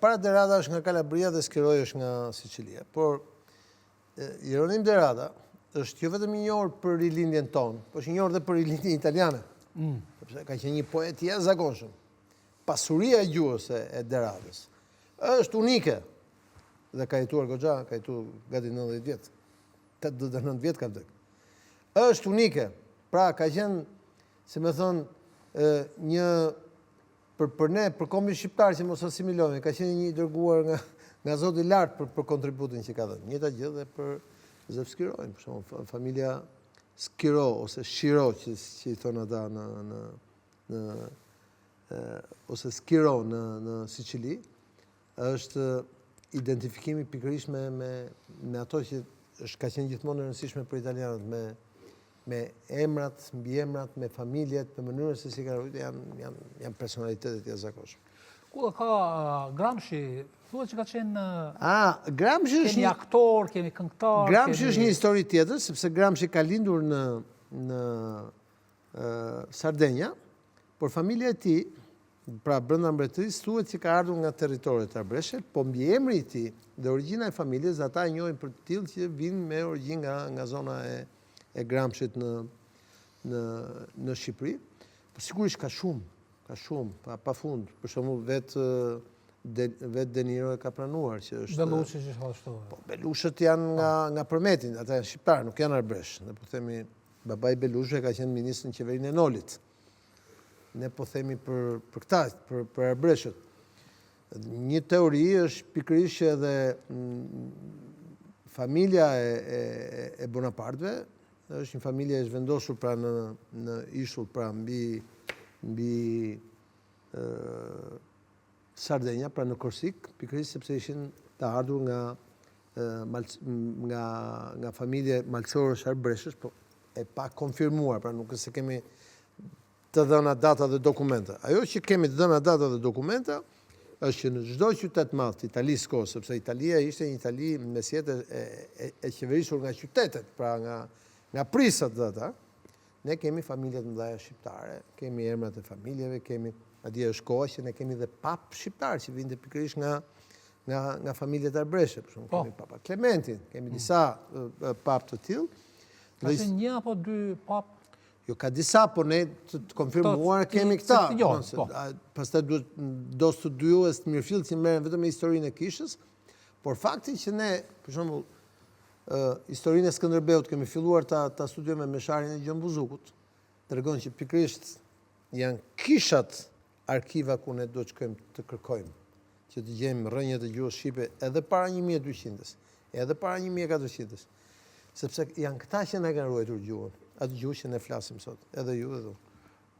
para Derada është nga Kalabria dhe Skiroj është nga Sicilia. Por Jeronim Derada është jo vetëm i njohur për rilindjen tonë, por është i njohur dhe për rilindjen italiane. Sepse ka qenë një poet i jashtëzakonshëm. Pasuria e gjuhës e Deradës është unike. Dhe ka jetuar goxha, ka jetuar gati 90 vjet. 89 vjet ka vdekur. Është unike. Pra ka qenë, si më thon, një për ne, për kombin shqiptar që mos asimilojmë, ka qenë një i dërguar nga Zoti i lartë për kontributin që ka dhënë. Njëta gjë dhe për Zef Skiroj, për shembull, familja Skiro ose Shiro që i thonë ata ose Skiro në Sicili, është identifikimi pikërisht me ato që ka qenë gjithmonë e rëndësishme për italianët, me emrat, mbiemrat, me familjet, me mënyrën se si ka rritur, janë personalitetet jashtëzakonshme. Ku ka Gramsci, thuhet që ka qenë Gramsci është kemi aktor, kemi këngëtar. Gramsci është një histori tjetër, sepse Gramsci ka lindur në Sardenja, por familja e tij, pra brenda mbretërisë, thuhet që ka ardhur nga territoret arbëreshe, po mbiemri i tij dhe origjina e familjes, ata e njohin për të tillë që vinë me origjinë nga zona e Gramscit në Shqipëri. Po sigurisht ka shumë, pa fund. Për shembull vetë De Niro e ka pranuar që është Belushi që ashtu. Po Belushët janë nga Përmeti, ata janë shqiptar, nuk janë arbresh. Ne po themi babai Belushi ka qenë ministër në qeverinë e Nolit. Ne po themi për këta, për arbreshët. Një teori është pikërisht që edhe familja e Bonaparteve është një familje e zhvendosur pra në ishull, pra mbi Sardenja, pra në Korsik, pikërisht sepse ishin të ardhur nga familje malësorësh arbreshësh, po e pa konfirmuar, pra nuk se kemi të dhëna data dhe dokumenta. Ajo që kemi të dhëna data dhe dokumenta është që në çdo qytet madh të Italisë kohë, sepse Italia ishte një Itali mesjetë e qeverisur nga qytetet, pra nga prisat dhe ata, ne kemi familjet mëdha shqiptare, kemi emrat e familjeve, kemi atje është koha që ne kemi dhe pap shqiptar që vinte pikërisht nga familjet arbreshe, për shembull kemi Papa Klementin, kemi disa pap të tillë. Ka qenë një apo dy pap? Jo, ka disa, por ne të konfirmuar kemi këta. Pastaj do studiues të mirëfillt që merren vetëm me historinë e kishës, por fakti që ne, për shembull, historinë e Skënderbeut kemi filluar ta studiojmë me Mesharin e Gjëmbuzukut, tregon që pikërisht janë kishat arkiva ku ne do të shkojmë të kërkojmë, që të gjejmë rrënjët e gjuhës shqipe edhe para 1200-s, edhe para 1400-s, sepse janë këta që na kanë ruajtur gjuhën, atë gjuhë që ne flasim sot, edhe ju edhe unë.